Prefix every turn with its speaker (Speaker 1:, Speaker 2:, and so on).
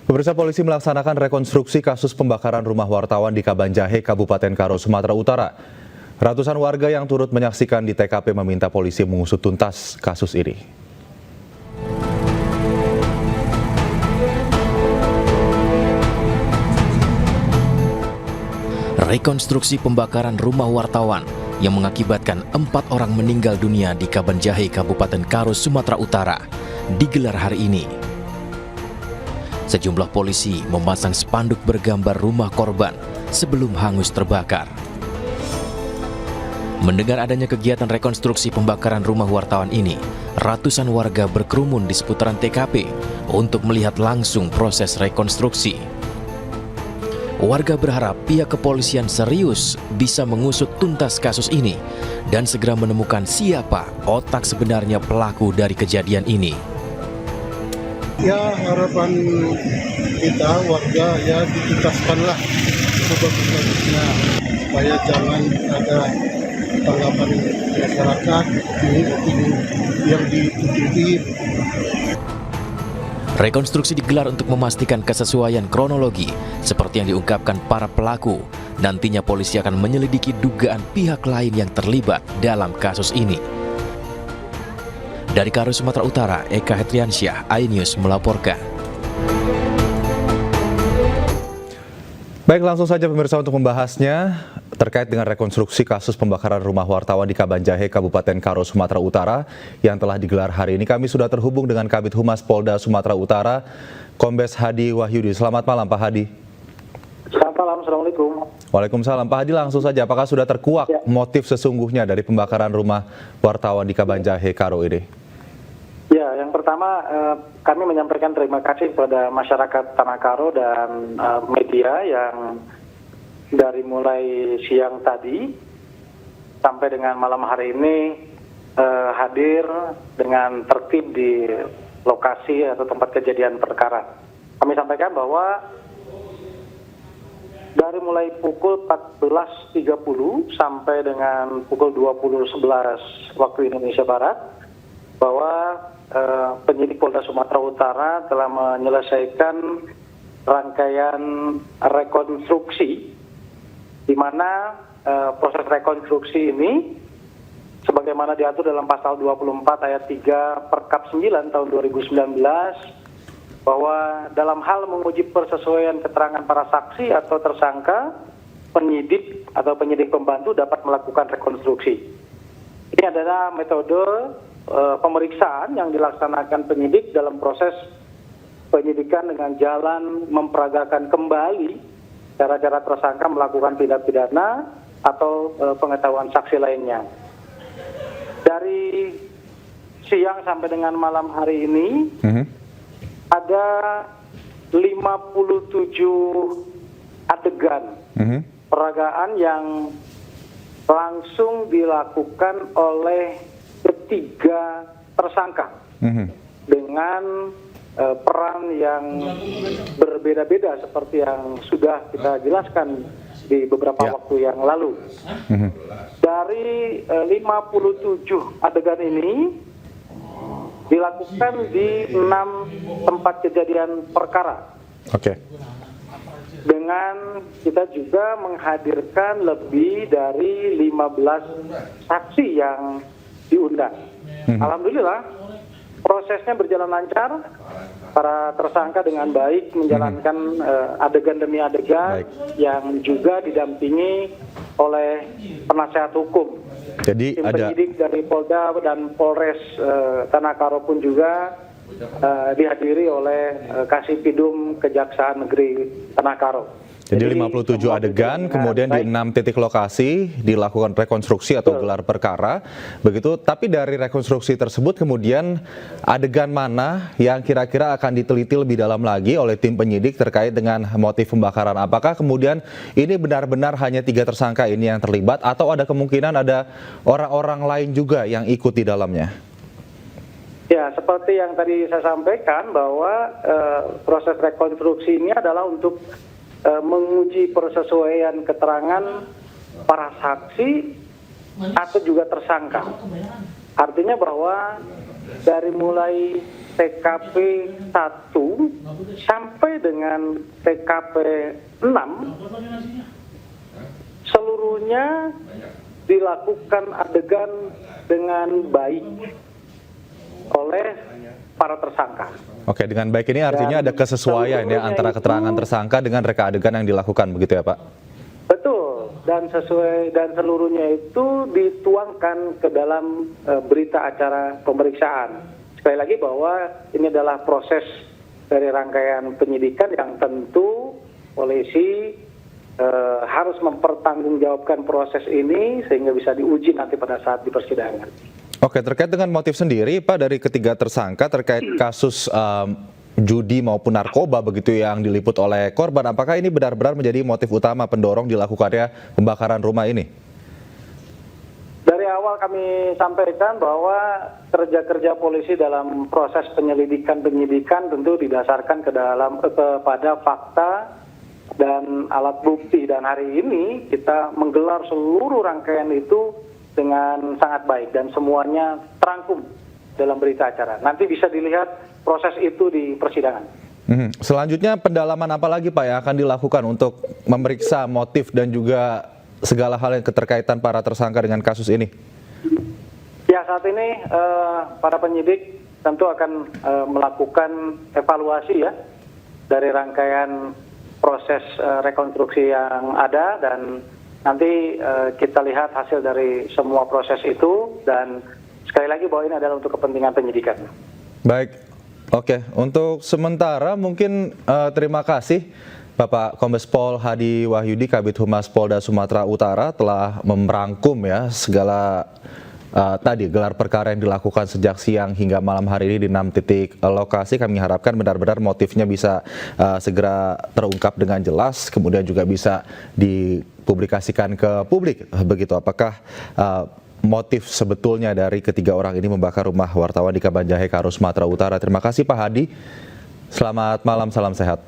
Speaker 1: Pemirsa, polisi melaksanakan rekonstruksi kasus pembakaran rumah wartawan di Kabanjahe, Kabupaten Karo, Sumatera Utara. Ratusan warga yang turut menyaksikan di TKP meminta polisi mengusut tuntas kasus ini.
Speaker 2: Rekonstruksi pembakaran rumah wartawan yang mengakibatkan 4 orang meninggal dunia di Kabanjahe, Kabupaten Karo, Sumatera Utara digelar hari ini. Sejumlah polisi memasang spanduk bergambar rumah korban sebelum hangus terbakar. Mendengar adanya kegiatan rekonstruksi pembakaran rumah wartawan ini, ratusan warga berkerumun di seputaran TKP untuk melihat langsung proses rekonstruksi. Warga berharap pihak kepolisian serius bisa mengusut tuntas kasus ini dan segera menemukan siapa otak sebenarnya pelaku dari kejadian ini.
Speaker 3: Ya, harapan kita warga ya dituntaskanlah sebagus-bagusnya supaya jangan ada tanggapan masyarakat yang ditutupi.
Speaker 2: Rekonstruksi digelar untuk memastikan kesesuaian kronologi seperti yang diungkapkan para pelaku. Nantinya polisi akan menyelidiki dugaan pihak lain yang terlibat dalam kasus ini. Dari Karo, Sumatera Utara, Eka Hetriansyah, iNews melaporkan.
Speaker 1: Baik, langsung saja pemirsa untuk membahasnya terkait dengan rekonstruksi kasus pembakaran rumah wartawan di Kabanjahe, Kabupaten Karo, Sumatera Utara yang telah digelar hari ini. Kami sudah terhubung dengan Kabid Humas Polda Sumatera Utara, Kombes Hadi Wahyudi. Selamat malam, Pak Hadi.
Speaker 4: Selamat malam, Assalamualaikum.
Speaker 1: Waalaikumsalam. Pak Hadi, langsung saja, apakah sudah terkuak motif sesungguhnya dari pembakaran rumah wartawan di Kabanjahe, Karo ini?
Speaker 4: Ya, yang pertama kami menyampaikan terima kasih kepada masyarakat Tanah Karo dan media yang dari mulai siang tadi sampai dengan malam hari ini hadir dengan tertib di lokasi atau tempat kejadian perkara. Kami sampaikan bahwa dari mulai pukul 14.30 sampai dengan pukul 20.11 waktu Indonesia Barat, bahwa penyidik Polda Sumatera Utara telah menyelesaikan rangkaian rekonstruksi, di mana proses rekonstruksi ini sebagaimana diatur dalam pasal 24 ayat 3 Perkap 9 tahun 2019, bahwa dalam hal menguji persesuaian keterangan para saksi atau tersangka, penyidik atau penyidik pembantu dapat melakukan rekonstruksi. Ini adalah metode pemeriksaan yang dilaksanakan penyidik dalam proses penyidikan dengan jalan memperagakan kembali cara-cara tersangka melakukan tindak pidana atau pengetahuan saksi lainnya. Dari siang sampai dengan malam hari ini ada 57 adegan peragaan yang langsung dilakukan oleh ketiga tersangka dengan peran yang berbeda-beda seperti yang sudah kita jelaskan di beberapa waktu yang lalu. Dari 57 adegan ini dilakukan di 6 tempat kejadian perkara. Dengan kita juga menghadirkan lebih dari 15 saksi yang diundang. Alhamdulillah prosesnya berjalan lancar, para tersangka dengan baik menjalankan adegan demi adegan yang juga didampingi oleh penasehat hukum.
Speaker 1: Jadi
Speaker 4: tim
Speaker 1: ada
Speaker 4: penyidik dari Polda dan Polres Tanah Karo pun juga dihadiri oleh Kasipidum Kejaksaan Negeri Tanah Karo.
Speaker 1: Jadi 57 adegan, kemudian di 6 titik lokasi dilakukan rekonstruksi atau gelar perkara, begitu. Tapi dari rekonstruksi tersebut kemudian adegan mana yang kira-kira akan diteliti lebih dalam lagi oleh tim penyidik terkait dengan motif pembakaran? Apakah kemudian ini benar-benar hanya 3 tersangka ini yang terlibat atau ada kemungkinan ada orang-orang lain juga yang ikut di dalamnya?
Speaker 4: Ya, seperti yang tadi saya sampaikan bahwa proses rekonstruksi ini adalah untuk menguji persesuaian keterangan para saksi atau juga tersangka. Artinya bahwa dari mulai TKP 1 sampai dengan TKP 6 seluruhnya dilakukan adegan dengan baik oleh para tersangka.
Speaker 1: Oke, dengan baik ini artinya ada kesesuaian ya antara keterangan tersangka dengan reka adegan yang dilakukan, begitu ya Pak?
Speaker 4: Betul, dan seluruhnya itu dituangkan ke dalam berita acara pemeriksaan. Sekali lagi bahwa ini adalah proses dari rangkaian penyidikan yang tentu polisi harus mempertanggungjawabkan proses ini sehingga bisa diuji nanti pada saat di persidangan.
Speaker 1: Oke, terkait dengan motif sendiri Pak dari ketiga tersangka terkait kasus judi maupun narkoba begitu yang diliput oleh korban, apakah ini benar-benar menjadi motif utama pendorong dilakukannya pembakaran rumah ini?
Speaker 4: Dari awal kami sampaikan bahwa kerja-kerja polisi dalam proses penyidikan tentu didasarkan kepada fakta dan alat bukti, dan hari ini kita menggelar seluruh rangkaian itu dengan sangat baik dan semuanya terangkum dalam berita acara. Nanti bisa dilihat proses itu di persidangan.
Speaker 1: Selanjutnya pendalaman apa lagi Pak yang akan dilakukan untuk memeriksa motif dan juga segala hal yang keterkaitan para tersangka dengan kasus ini?
Speaker 4: Ya, saat ini para penyidik tentu akan melakukan evaluasi ya dari rangkaian proses rekonstruksi yang ada, dan nanti kita lihat hasil dari semua proses itu, dan sekali lagi bahwa ini adalah untuk kepentingan penyidikan.
Speaker 1: Baik, oke. Untuk sementara mungkin terima kasih Bapak Kombes Pol Hadi Wahyudi, Kabid Humas Polda Sumatera Utara telah merangkum ya segala tadi gelar perkara yang dilakukan sejak siang hingga malam hari ini di 6 titik lokasi. Kami harapkan benar-benar motifnya bisa segera terungkap dengan jelas, kemudian juga bisa dipublikasikan ke publik. Begitu, apakah motif sebetulnya dari ketiga orang ini membakar rumah wartawan di Kabanjahe, Karo, Sumatera Utara. Terima kasih Pak Hadi. Selamat malam, salam sehat.